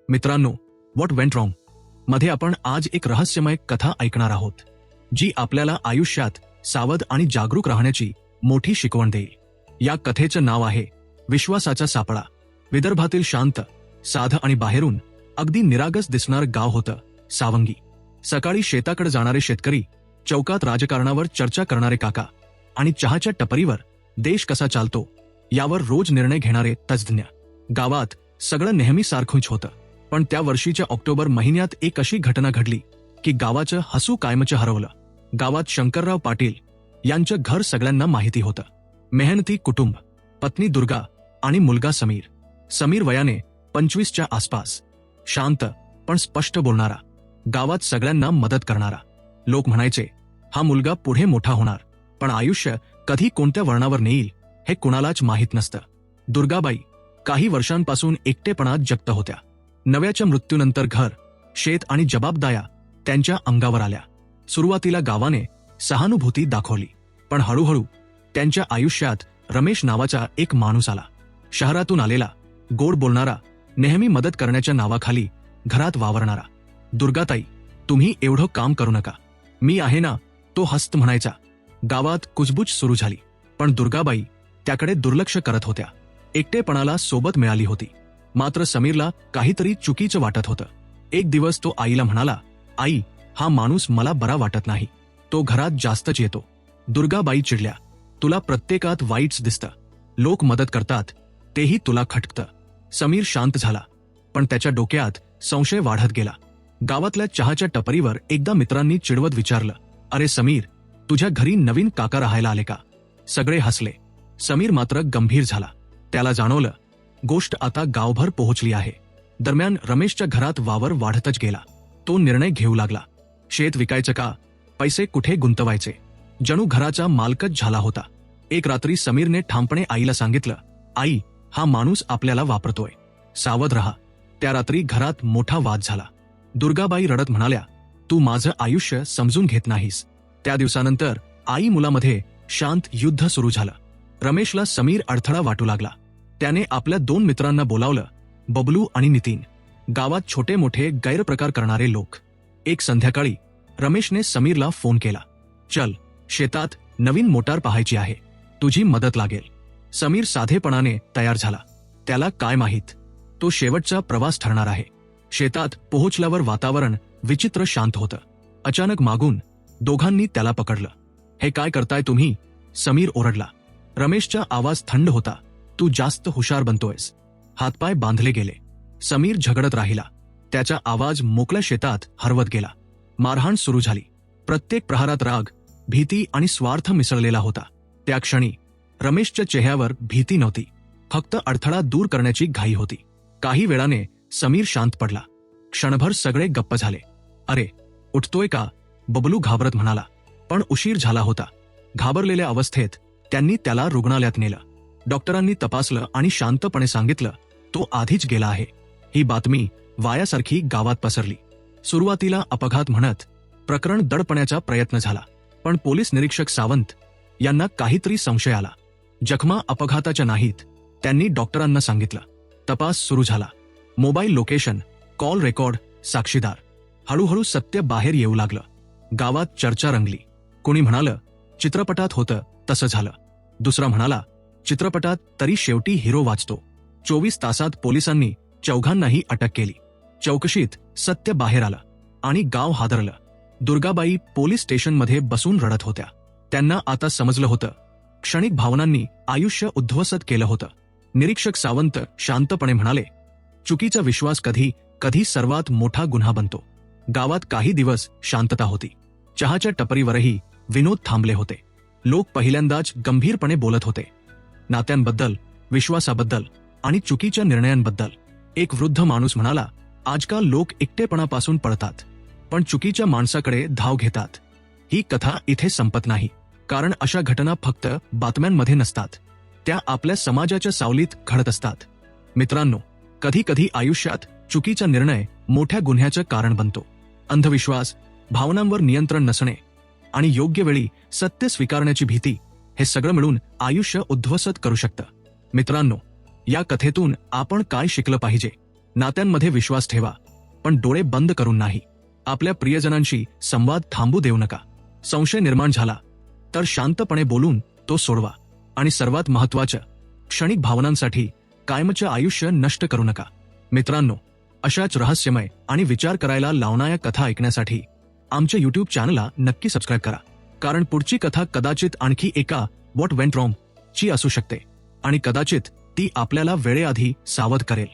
मित्रांनो, what went wrong मध्ये आपण आज एक रहस्यमय कथा ऐकणार आहोत, जी आपल्याला आयुष्यात सावध आणि जागरूक राहण्याची मोठी शिकवण देईल. या कथेचं नाव आहे विश्वासाचा सापळा. विदर्भातील शांत, साध आणि बाहेरून अगदी निरागस दिसणारं गाव होतं सावंगी. सकाळी शेताकडे जाणारे शेतकरी, चौकात राजकारणावर चर्चा करणारे काका आणि चहाच्या टपरीवर देश कसा चालतो यावर रोज निर्णय घेणारे तज्ज्ञ. गावात सगळं नेहमी सारखंच होतं. पण त्या वर्षीच्या ऑक्टोबर महिन्यात एक अशी घटना घडली की गावाचं हसू कायमचं हरवलं. गावात शंकरराव पाटील यांचं घर सगळ्यांना माहिती होतं. मेहनती कुटुंब, पत्नी दुर्गा आणि मुलगा समीर. समीर वयाने 25च्या आसपास, शांत पण स्पष्ट बोलणारा, गावात सगळ्यांना मदत करणारा. लोक म्हणायचे, हा मुलगा पुढे मोठा होणार, पण आयुष्य कधी कोणत्या वळणावर नेईल हे कुणालाच माहीत नसतं. दुर्गाबाई काही वर्षांपासून एकटेपणात जगत होत्या. नव्याच्या मृत्यूनंतर घर, शेत आणि जबाबदाऱ्या त्यांच्या अंगावर आल्या. सुरुवातीला गावाने सहानुभूती दाखवली, पण हळूहळू त्यांच्या आयुष्यात रमेश नावाचा एक माणूस आला. शहरातून आलेला, गोड बोलणारा, नेहमी मदत करण्याच्या नावाखाली घरात वावरणारा. दुर्गाताई, तुम्ही एवढं काम करू नका, मी आहे ना, तो हस्त म्हणायचा. गावात कुजबुज सुरू झाली, पण दुर्गाबाई त्याकडे दुर्लक्ष करत होत्या. एकटेपणाला सोबत मिळाली होती, मात्र समीरला काहीतरी चुकीचं वाटत होतं. एक दिवस तो आईला म्हणाला, आई, हा माणूस मला बरा वाटत नाही, तो घरात जास्तच येतो. दुर्गाबाई चिडल्या, तुला प्रत्येकात वाईटच दिसतं, लोक मदत करतात तेही तुला खटकतं. समीर शांत झाला, पण त्याच्या डोक्यात संशय वाढत गेला. गावातल्या चहाच्या टपरीवर एकदा मित्रांनी चिडवत विचारलं, अरे समीर, तुझ्या घरी नवीन काका राहायला आले का? सगळे हसले. समीर मात्र गंभीर झाला. त्याला जाणवलं, गोष्ट आता गावभर पोहोचली आहे. दरम्यान रमेशच्या घरात वावर वाढतच गेला. तो निर्णय घेऊ लागला, शेत विकायचं का, पैसे कुठे गुंतवायचे. जणू घराचा मालकच झाला होता. एक रात्री समीरने ठामपणे आईला सांगितलं, आई, हा माणूस आपल्याला वापरतोय, सावध रहा. त्या रात्री घरात मोठा वाद झाला. दुर्गाबाई रडत म्हणाल्या, तू माझं आयुष्य समजून घेत नाहीस. त्या दिवसानंतर आई मुलामध्ये शांत युद्ध सुरू झालं. रमेशला समीर अडथळा वाटू लागला. त्याने आपल्या 2 मित्रांना बोलावलं, बबलू आणि नितीन, गावात छोटे मोठे गैरप्रकार करणारे लोक. एक संध्याकाळी रमेशने समीरला फोन केला, चल, शेतात नवीन मोटार पाहायची आहे, तुझी मदत लागेल. समीर साधेपणाने तयार झाला. त्याला काय माहीत, तो शेवटचा प्रवास ठरणार आहे. शेतात पोहोचल्यावर वातावरण विचित्र शांत होतं. अचानक मागून दोघांनी त्याला पकडलं. हे काय करताय तुम्ही? समीर ओरडला. रमेशचा आवाज थंड होता, तू जास्त हुशार बनतोयस. हातपाय बांधले गेले. समीर झगडत राहिला. त्याचा आवाज मोकळ्या शेतात हरवत गेला. मारहाण सुरू झाली. प्रत्येक प्रहारात राग, भीती आणि स्वार्थ मिसळलेला होता. त्या क्षणी रमेशच्या चेहऱ्यावर भीती नव्हती, फक्त अडथळा दूर करण्याची घाई होती. काही वेळाने समीर शांत पडला. क्षणभर सगळे गप्प झाले. अरे, उठतोय का? बबलू घाबरत म्हणाला. पण उशीर झाला होता. घाबरलेल्या अवस्थेत त्यांनी त्याला रुग्णालयात नेलं. डॉक्टरांनी तपासलं आणि शांतपणे सांगितलं, तो आधीच गेला आहे. ही बातमी वायासारखी गावात पसरली. सुरुवातीला अपघात म्हणत प्रकरण दडपण्याचा प्रयत्न झाला, पण पोलीस निरीक्षक सावंत यांना काहीतरी संशय आला. जखमा अपघाताच्या नाहीत, त्यांनी डॉक्टरांना सांगितलं. तपास सुरू झाला. मोबाईल लोकेशन, कॉल रेकॉर्ड, साक्षीदार. हळूहळू सत्य बाहेर येऊ लागलं. गावात चर्चा रंगली. कोणी म्हणालं, चित्रपटात होतं तसं झालं. दुसरा म्हणाला, चित्रपटात तरी शेवटी हिरो वाचतो. 24 तासात पोलिसांनी चौघांनाही अटक केली. चौकशीत सत्य बाहेर आलं आणि गाव हादरलं. दुर्गाबाई पोलीस स्टेशनमध्ये बसून रडत होत्या. त्यांना आता समजलं होतं, क्षणिक भावनांनी आयुष्य उद्ध्वस्त केलं होतं. निरीक्षक सावंत शांतपणे म्हणाले, चुकीचा विश्वास कधी कधी सर्वात मोठा गुन्हा बनतो. गावात काही दिवस शांतता होती. चहाच्या टपरीवरही विनोद थांबले होते. लोक पहिल्यांदाच गंभीरपणे बोलत होते, नात्यांबद्दल, विश्वासाबद्दल आणि चुकीच्या निर्णयांबद्दल. एक वृद्ध माणूस म्हणाला, आजकाल लोक एकटेपणापासून पळतात, पण चुकीच्या माणसाकडे धाव घेतात. ही कथा इथे संपत नाही, कारण अशा घटना फक्त बातम्यांमध्ये नसतात, त्या आपल्या समाजाच्या सावलीत घडत असतात. मित्रांनो, कधी कधी आयुष्यात चुकीचा निर्णय मोठ्या गुन्ह्याचं कारण बनतो. अंधविश्वास, भावनांवर नियंत्रण नसणे आणि योग्य वेळी सत्य स्वीकारण्याची भीती, हे सगळं मिळून आयुष्य उद्ध्वस्त करू शकतं. मित्रांनो, या कथेतून आपण काय शिकलं पाहिजे? नात्यांमध्ये विश्वास ठेवा, पण डोळे बंद करून नाही. आपल्या प्रियजनांशी संवाद थांबू देऊ नका. संशय निर्माण झाला तर शांतपणे बोलून तो सोडवा. आणि सर्वात महत्त्वाचं, क्षणिक भावनांसाठी कायमचं आयुष्य नष्ट करू नका. मित्रांनो, अशाच रहस्यमय आणि विचार करायला लावणाऱ्या कथा ऐकण्यासाठी आमच्या YouTube चॅनलला नक्की सबस्क्राईब करा. कारण पुढची कथा कदाचित आणखी एका व्हॉट वेंट रॉंग ची असू शकते आणि कदाचित ती आपल्याला वेळेआधी सावध करेल.